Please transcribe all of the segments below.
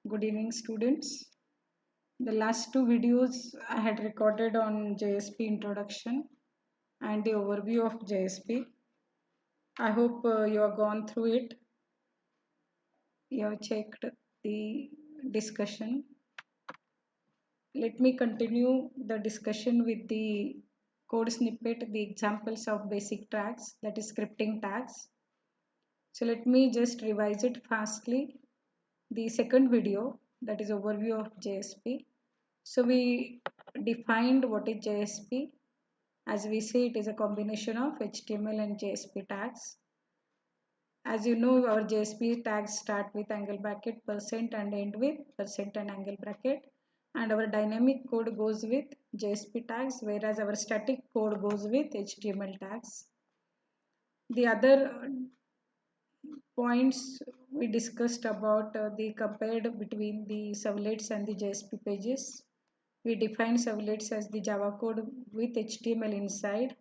Good evening, students. The last two videos I had recorded on JSP introduction and the overview of JSP. I hope you have gone through it. You have checked the discussion. Let me continue the discussion with the code snippet, the examples of basic tags, that is scripting tags. So let me just revise it fastly. The second video, that is overview of JSP. So we defined what is JSP. As we say, it is a combination of HTML and JSP tags. As you know, our JSP tags start with angle bracket percent and end with percent and angle bracket. And our dynamic code goes with JSP tags, whereas our static code goes with HTML tags. The other points we discussed about the compared between the servlets and the JSP pages. We define servlets as the Java code with HTML inside.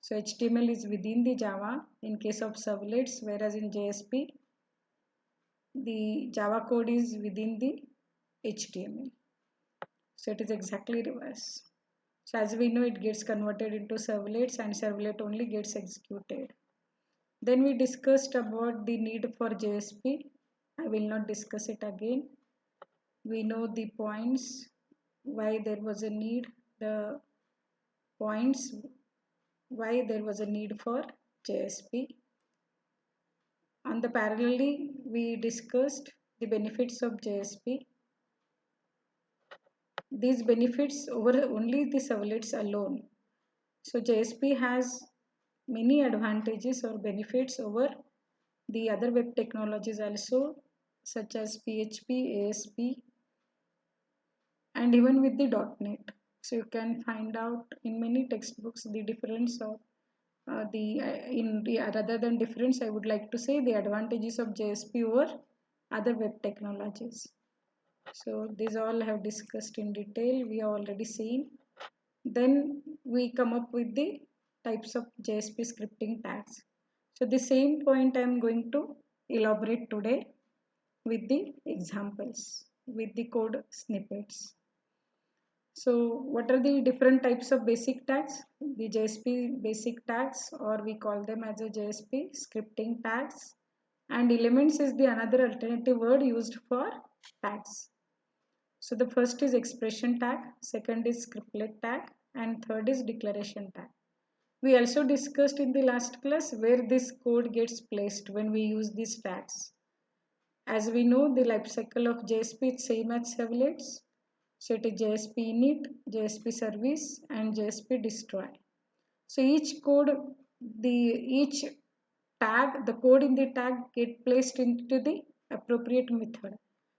So HTML is within the Java in case of servlets, whereas in JSP, the Java code is within the HTML. So it is exactly reverse. So as we know, it gets converted into servlets and servlet only gets executed. Then we discussed about the need for JSP. I will not discuss it again. We know the points, why there was a need, the points, why there was a need for JSP. On the parallelly, we discussed the benefits of JSP. These benefits over only the servlets alone. So JSP has many advantages or benefits over the other web technologies also, such as PHP, ASP, and even with the .NET. So you can find out in many textbooks the difference of rather than difference, I would like to say the advantages of JSP over other web technologies. So these all have discussed in detail. We have already seen. Then we come up with the types of JSP scripting tags. So the same point I am going to elaborate today with the examples, with the code snippets. So what are the different types of basic tags? The JSP basic tags, or we call them as a JSP scripting tags, and elements is the another alternative word used for tags. So the first is expression tag, second is scriptlet tag, and third is declaration tag. We also discussed in the last class where this code gets placed when we use these tags. As we know, the life cycle of JSP is same as servlets. So it is JSP init, JSP service, and JSP destroy. So each tag, the code in the tag get placed into the appropriate method.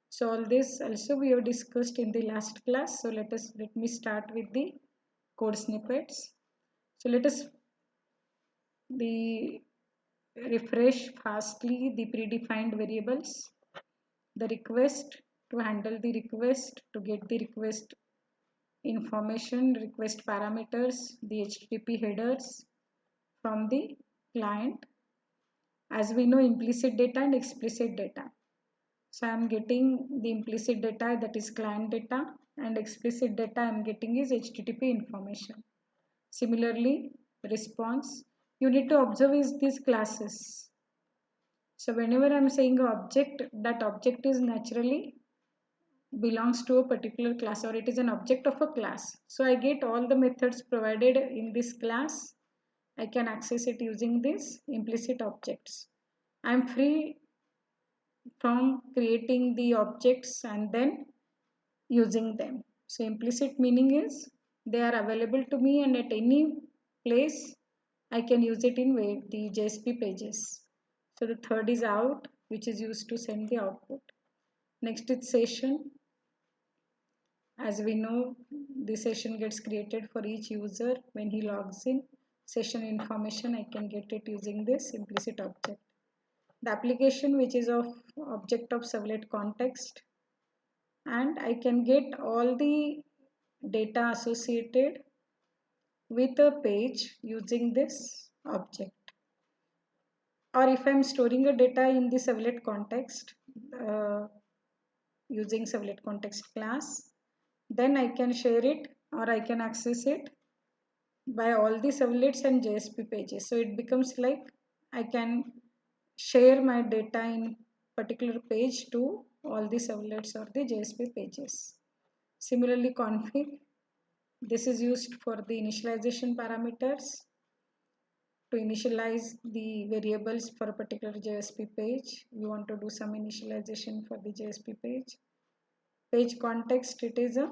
So all this also we have discussed in the last class. So let me start with the code snippets. So let us refresh fastly the predefined variables, the request to handle the request, to get the request information, request parameters, the HTTP headers from the client. As we know, implicit data and explicit data. So I am getting the implicit data, that is client data, and explicit data I am getting is HTTP information. Similarly, response, you need to observe is these classes. So whenever I am saying object, that object is naturally belongs to a particular class, or it is an object of a class. So I get all the methods provided in this class. I can access it using these implicit objects. I am free from creating the objects and then using them. So implicit meaning is they are available to me, and at any place I can use it in the JSP pages. So the third is out, which is used to send the output. Next is session. As we know, the session gets created for each user when he logs in. Session information I can get it using this implicit object. The application, which is of object of servlet context, and I can get all the data associated with a page using this object. Or if I am storing a data in the servlet context, using servlet context class. Then I can share it or I can access it by all the servlets and JSP pages. So it becomes like I can share my data in particular page to all the servlets or the JSP pages. Similarly, config, this is used for the initialization parameters to initialize the variables for a particular JSP page. You want to do some initialization for the JSP page. Page context, it is a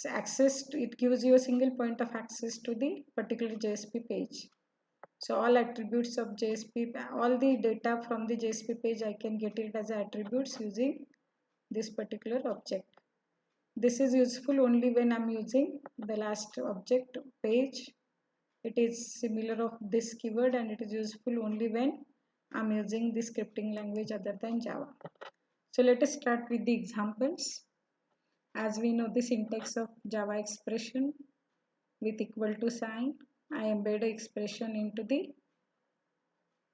access to, it gives you a single point of access to the particular JSP page. So all attributes of JSP, all the data from the JSP page, I can get it as attributes using this particular object. This is useful only when I'm using the last object page. It is similar of this keyword and it is useful only when I'm using the scripting language other than Java. So let us start with the examples. As we know the syntax of Java expression with equal to sign, I embed an expression into the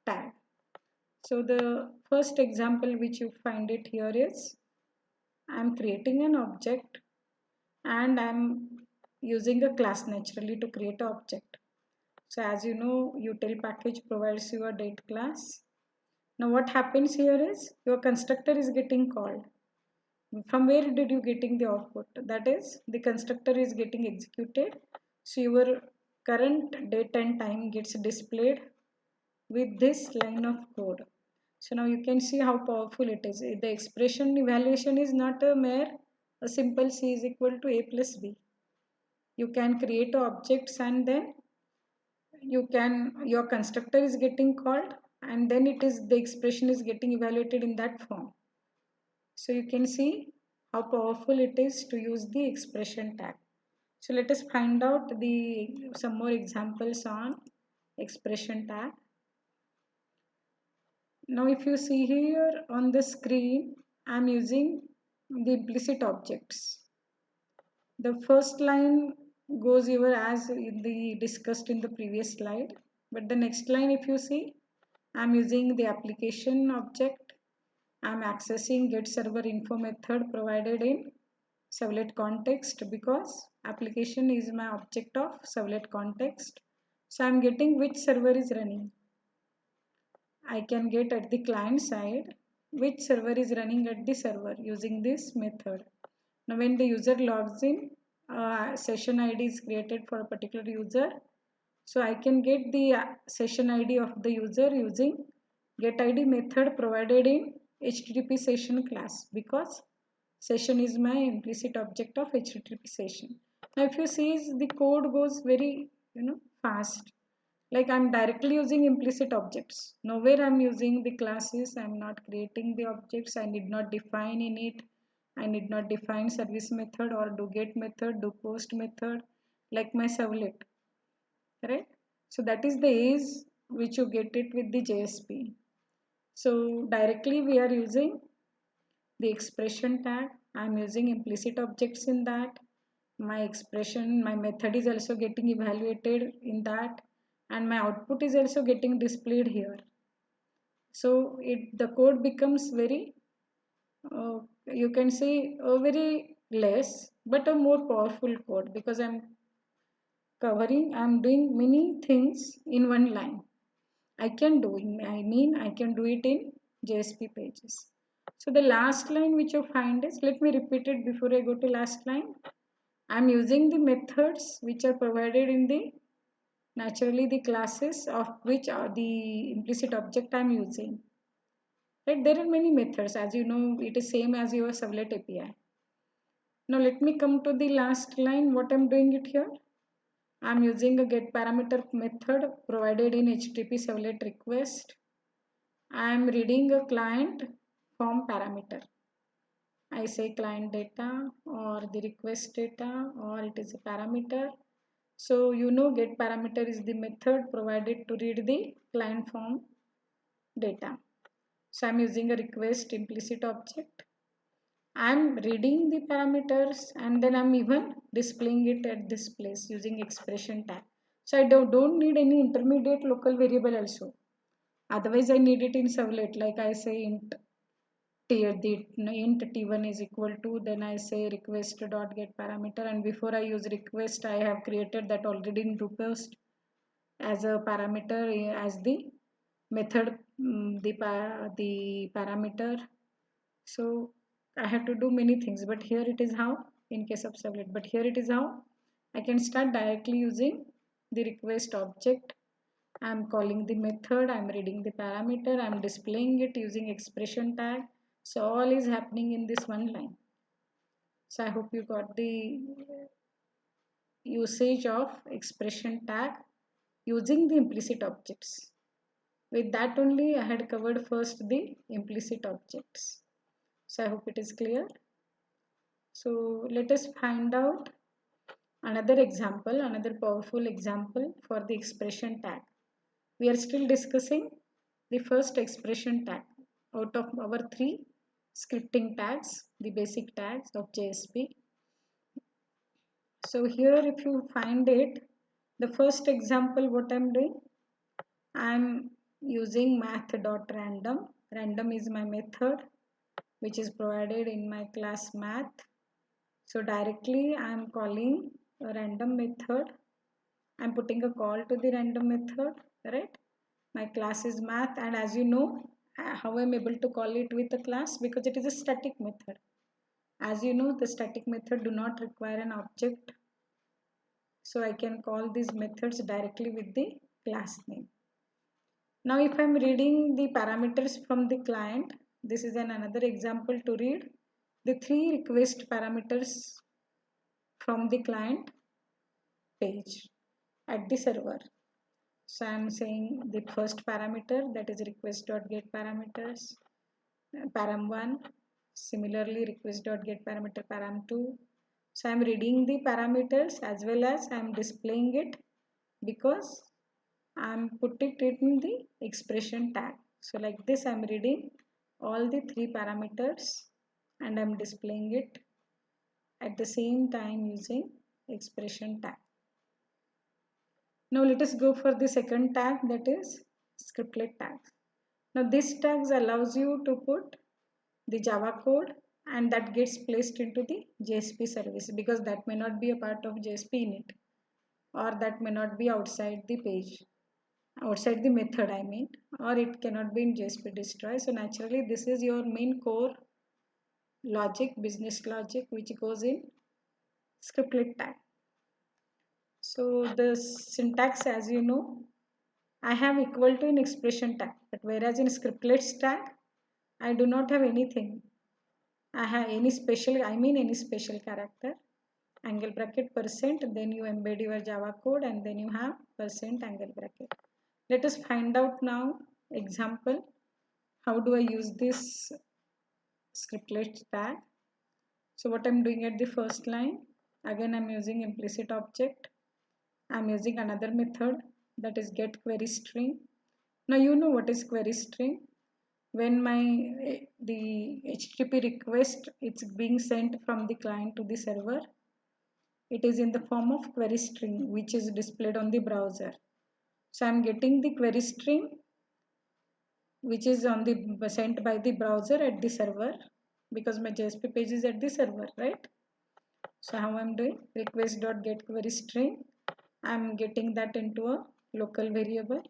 tag. So the first example which you find it here is I'm creating an object and I'm using a class naturally to create an object. So as you know, util package provides you a date class. Now what happens here is your constructor is getting called. From where did you getting the output? That is, the constructor is getting executed. So your current date and time gets displayed with this line of code. So now you can see how powerful it is. The expression evaluation is not a mere a simple C is equal to A plus B. You can create objects and then your constructor is getting called and then it is the expression is getting evaluated in that form. So you can see how powerful it is to use the expression tag. So let us find out some more examples on expression tag. Now if you see here on the screen, I am using the implicit objects. The first line goes over as discussed in the previous slide, but the next line if you see, I am using the application object. I am accessing get server info method provided in servlet context because application is my object of servlet context. So I am getting which server is running. I can get at the client side which server is running at the server using this method. Now when the user logs in, session ID is created for a particular user. So I can get the session ID of the user using getID method provided in HTTP session class because session is my implicit object of HTTP session. Now if you see the code goes very fast. Like I'm directly using implicit objects. Nowhere I'm using the classes. I'm not creating the objects. I need not define in it. I need not define service method or do get method, do post method like my servlet. Right? So that is the ease which you get it with the JSP. So directly we are using the expression tag. I'm using implicit objects in that. My expression, my method is also getting evaluated in that and my output is also getting displayed here. So the code becomes very you can say a very less but a more powerful code because I'm doing many things in one line. I can do it in JSP pages. So the last line which you find is, let me repeat it before I go to last line. I'm using the methods which are provided in the naturally the classes of which are the implicit object I'm using. Right? There are many methods, as you know, it is same as your servlet API. Now let me come to the last line. What I'm doing it here? I'm using a get parameter method provided in HTTP servlet request. I'm reading a client form parameter. I say client data or the request data or it is a parameter. So you know get parameter is the method provided to read the client form data. So I'm using a request implicit object. I'm reading the parameters and then I'm even displaying it at this place using expression tag. So I don't need any intermediate local variable also. Otherwise I need it in servlet like I say int the int t1 is equal to, then I say request dot get parameter, and before I use request I have created that already in Drupal as a parameter, as the method, the parameter. So I have to do many things, but here it is how, in case of servlet, but here it is how I can start directly using the request object. I'm calling the method, I'm reading the parameter, I'm displaying it using expression tag. So all is happening in this one line. So I hope you got the usage of expression tag using the implicit objects. With that only I had covered first the implicit objects. So I hope it is clear. So let us find out another example, another powerful example for the expression tag. We are still discussing the first expression tag out of our three scripting tags, the basic tags of JSP. So here if you find it, the first example what I'm doing, I'm using math.random. Random is my method which is provided in my class math. So directly I'm calling a random method. I'm putting a call to the random method, right? My class is math, and as you know, how I'm able to call it with a class, because it is a static method. As you know, the static method do not require an object. So I can call these methods directly with the class name. Now if I'm reading the parameters from the client, this is another example to read the three request parameters from the client page at the server. So I'm saying the first parameter, that is request.get parameters, param1, similarly request.get parameter param2. So I'm reading the parameters as well as I'm displaying it, because I'm putting it in the expression tag. So like this I'm reading all the three parameters and I'm displaying it at the same time using expression tag. Now let us go for the second tag, that is scriptlet tags. Now this tags allows you to put the Java code and that gets placed into the JSP service, because that may not be a part of JSP init, or that may not be outside the page, outside the method I mean, or it cannot be in JSP destroy. So naturally this is your main core logic, business logic, which goes in scriptlet tag. So the syntax, as you know, I have equal to in expression tag, but whereas in scriptlets tag I do not have anything. I have any special, any special character, angle bracket percent, then you embed your Java code and then you have percent angle bracket. Let us find out now example. How do I use this scriptlet tag? So what I'm doing at the first line, again I'm using implicit object. I'm using another method, that is get query string. Now you know what is query string. When the HTTP request it's being sent from the client to the server, it is in the form of query string which is displayed on the browser. So I'm getting the query string which is on the sent by the browser at the server, because my JSP page is at the server, right? So how I'm doing, request.get query string, I'm getting that into a local variable,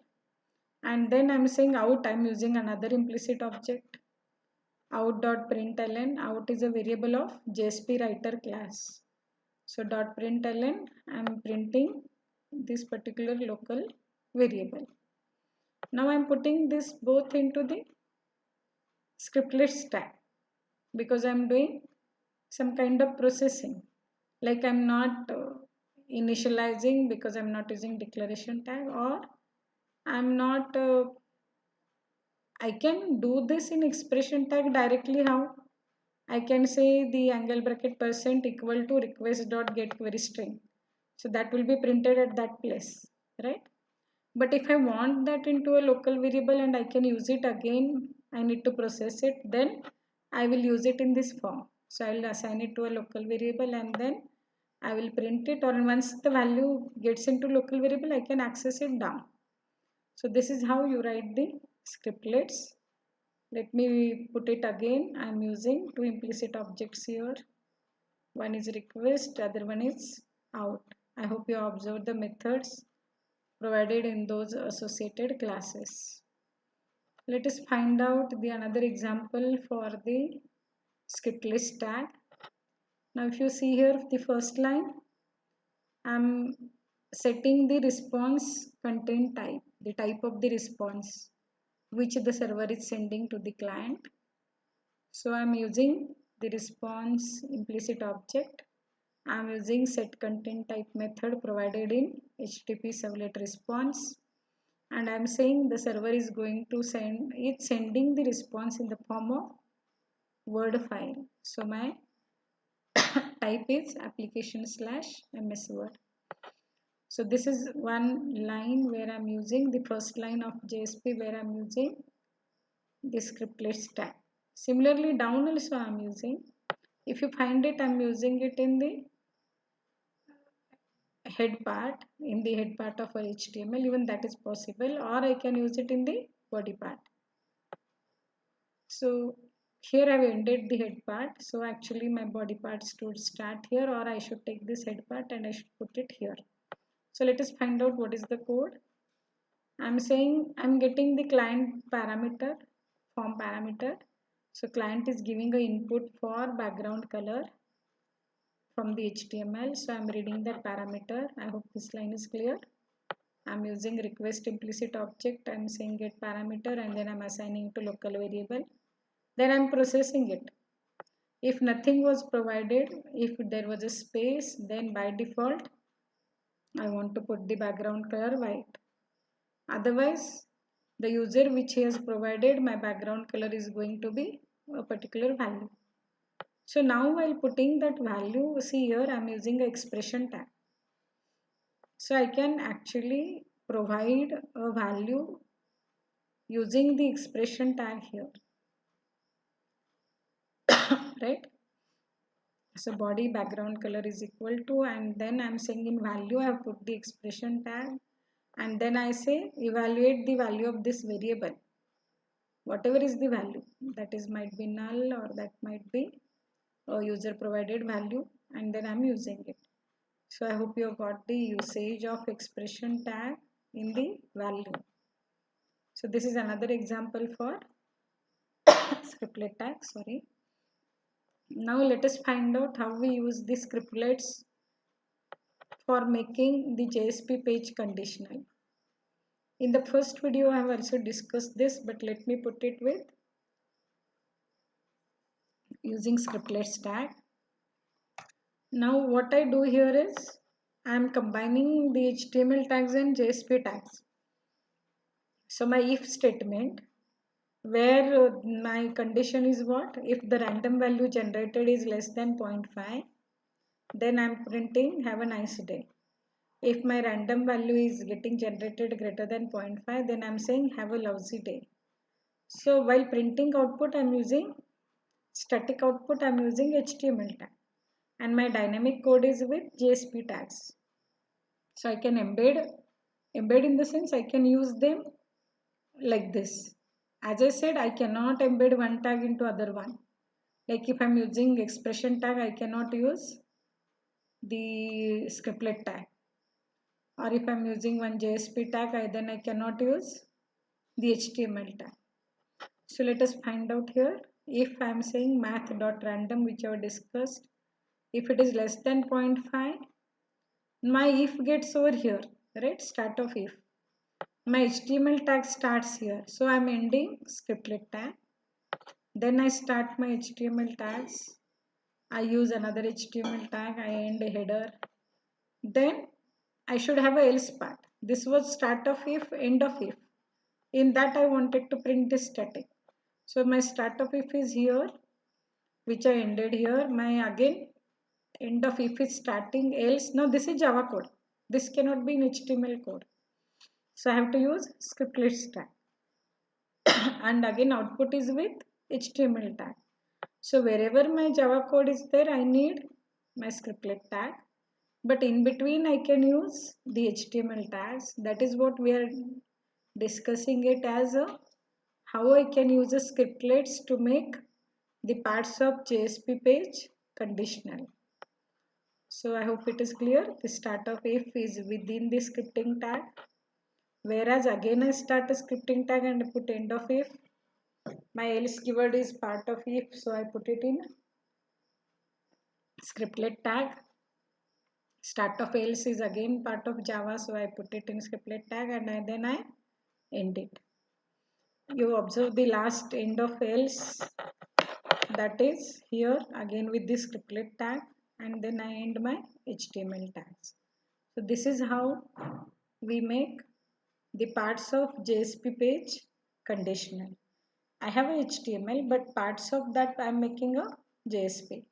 and then I'm saying out, I'm using another implicit object, out.println. Out is a variable of JSP writer class. So .println, I'm printing this particular local variable. Now I'm putting this both into the scriptlet stack, because I'm doing some kind of processing. Like I'm not initializing, because I'm not using declaration tag, or I'm not I can do this in expression tag directly. How? I can say the angle bracket percent equal to request dot get query string. So that will be printed at that place, right? But if I want that into a local variable and I can use it again, I need to process it, then I will use it in this form. So I will assign it to a local variable and then I will print it, or once the value gets into local variable, I can access it down. So this is how you write the scriptlets Let me put it again. I am using two implicit objects here. One is request, other one is out. I hope you observed the methods provided in those associated classes. Let us find out the another example for the script list tag. Now if you see here the first line, I am setting the response content type, the type of the response which the server is sending to the client. So I am using the response implicit object. I am using set content type method provided in HTTP servlet response, and I am saying the server is going to send, it's sending the response in the form of Word file. So my type is application/ms Word. So this is one line where I'm using the first line of JSP, where I'm using the scriptlet tag. Similarly down also I'm using. If you find it, I'm using it in the head part, in the head part of our HTML, even that is possible, or I can use it in the body part. So here I've ended the head part, so actually my body part should start here, or I should take this head part and I should put it here. So let us find out what is the code. I'm saying I'm getting the client parameter, form parameter. So client is giving a input for background color from the HTML. So I'm reading that parameter. I hope this line is clear. I'm using request implicit object. I'm saying get parameter and then I'm assigning to local variable. Then I'm processing it. If nothing was provided, if there was a space, then by default I want to put the background color white. Otherwise, the user which he has provided, my background color is going to be a particular value. So now while putting that value, see here I am using an expression tag. So I can actually provide a value using the expression tag here. Right? So body background color is equal to, and then I'm saying in value I have put the expression tag, and then I say evaluate the value of this variable, whatever is the value, that is might be null or that might be a user provided value, and then I'm using it. So I hope you have got the usage of expression tag in the value. So this is another example for scriptlet tag, sorry. Now let us find out how we use the scriptlets for making the JSP page conditional. In the first video I have also discussed this, but let me put it with using scriptlets tag. Now what I do here is I am combining the HTML tags and JSP tags. So my if statement, where my condition is what? If the random value generated is less than 0.5, then I am printing have a nice day. If my random value is getting generated greater than 0.5, then I am saying have a lousy day. So while printing output, I am using static output, I am using HTML tag, and my dynamic code is with JSP tags. So I can embed in the sense I can use them like this. As I said, I cannot embed one tag into other one. Like if I am using expression tag, I cannot use the scriptlet tag. Or if I am using one JSP tag, then I cannot use the HTML tag. So let us find out here. If I am saying math.random, which I have discussed, if it is less than 0.5, my if gets over here, right? Start of if. My HTML tag starts here. So I am ending scriptlet tag. Then I start my HTML tags. I use another HTML tag. I end a header. Then I should have a else part. This was start of if, end of if. In that I wanted to print this static. So my start of if is here, which I ended here. My again end of if is starting else. Now this is Java code. This cannot be in HTML code. So I have to use scriptlet tag. And again output is with HTML tag. So wherever my Java code is there, I need my scriptlet tag. But in between I can use the HTML tags. That is what we are discussing it as a how I can use the scriptlets to make the parts of JSP page conditional. So I hope it is clear. The start of if is within the scripting tag, whereas again I start a scripting tag and put end of if. My else keyword is part of if, so I put it in scriptlet tag. Start of else is again part of Java, so I put it in scriptlet tag, and then I end it. You observe the last end of else, that is here again with this scriptlet tag, and then I end my HTML tags. So this is how we make the parts of JSP page conditional. I have a HTML, but parts of that I am making a JSP.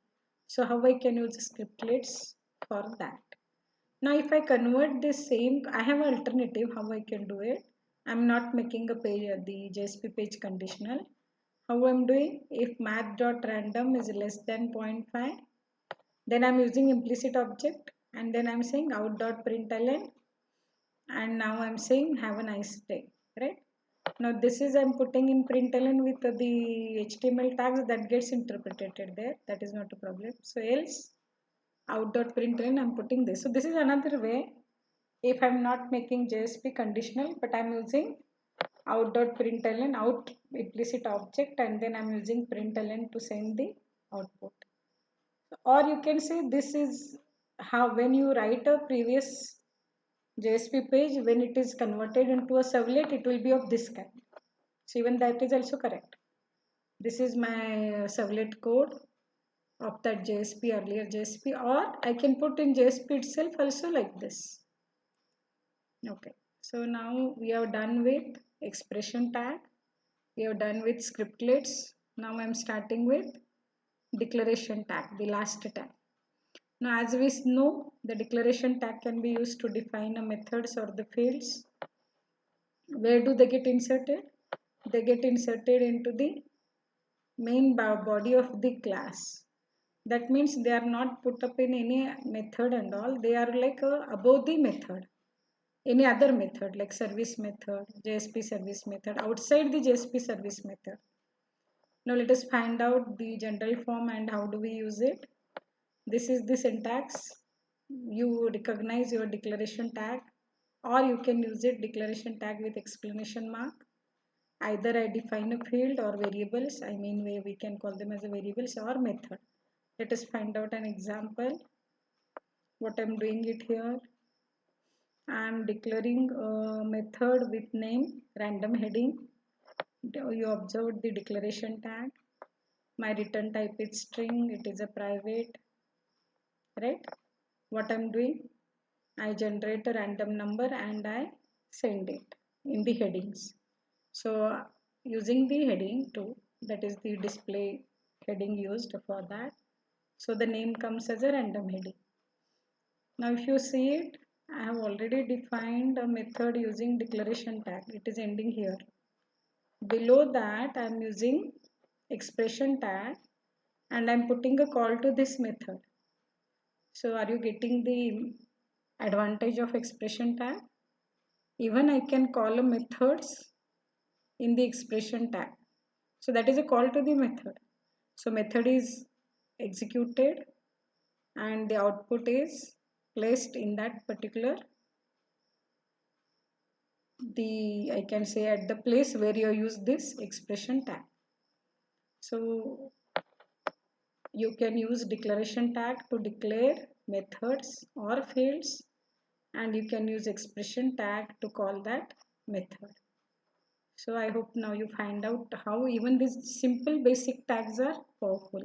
So how I can use scriptlets for that? Now if I convert this same, I have an alternative how I can do it. I am not making a page, the JSP page conditional. How I am doing? If math.random is less than 0.5, then I am using implicit object, and then I am saying out.println, and now I am saying have a nice day, right? Now this is I am putting in println with the HTML tags that gets interpreted there. That is not a problem. So else out.println I am putting this. So this is another way. If I am not making JSP conditional, but I am using out.println, out implicit object, and then I am using println to send the output. Or you can say this is how when you write a previous JSP page, when it is converted into a servlet, it will be of this kind. So even that is also correct. This is my servlet code of that JSP, earlier JSP, or I can put in JSP itself also like this. Okay, so now we are done with expression tag. We are done with scriptlets. Now I am starting with declaration tag, the last tag. Now as we know, the declaration tag can be used to define a methods or the fields. Where do they get inserted? They get inserted into the main body of the class. That means they are not put up in any method and all. They are like above the method. Any other method like service method, JSP service method, outside the JSP service method. Now let us find out the general form and how do we use it. This is the syntax. You recognize your declaration tag, or you can use it declaration tag with exclamation mark. Either I define a field or variables. I mean we can call them as a variables or method. Let us find out an example. What I am doing it here. I am declaring a method with name random heading. You observed the declaration tag. My return type is string. It is a private, right? What I'm doing, I generate a random number and I send it in the headings. So using the heading too, that is the display heading used for that. So the name comes as a random heading. Now if you see it, I have already defined a method using declaration tag. It is ending here. Below that I am using expression tag and I am putting a call to this method. So are you getting the advantage of expression tag? Even I can call a methods in the expression tag. So that is a call to the method. So method is executed and the output is placed in that particular, I can say at the place where you use this expression tag. So you can use declaration tag to declare methods or fields, and you can use expression tag to call that method. So I hope now you find out how even these simple basic tags are powerful.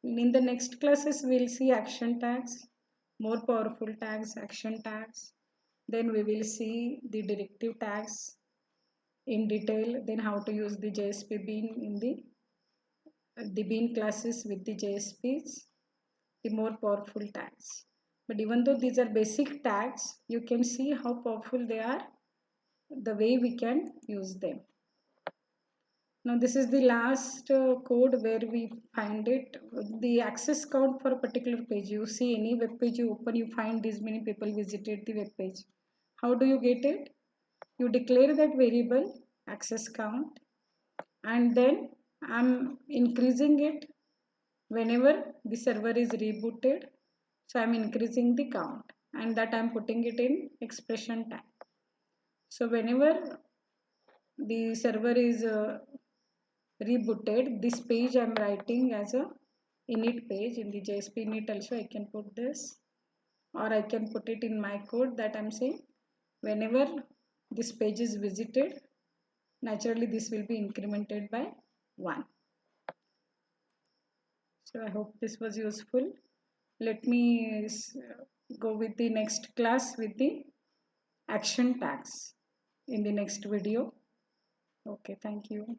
In the next classes we'll see action tags, more powerful tags, action tags. Then we will see the directive tags in detail, then how to use the JSP bean in the bean classes with the JSPs, the more powerful tags. But even though these are basic tags, you can see how powerful they are, the way we can use them. Now this is the last code where we find it, the access count for a particular page. You see any web page you open, you find these many people visited the web page. How do you get it? You declare that variable access count and then I'm increasing it whenever the server is rebooted. So I'm increasing the count, and that I'm putting it in expression tag. So whenever the server is rebooted, this page I'm writing as a init page. In the JSP init also I can put this, or I can put it in my code that I'm saying whenever this page is visited, naturally this will be incremented by 1. So I hope this was useful. Let me go with the next class with the action tags in the next video. Okay, thank you.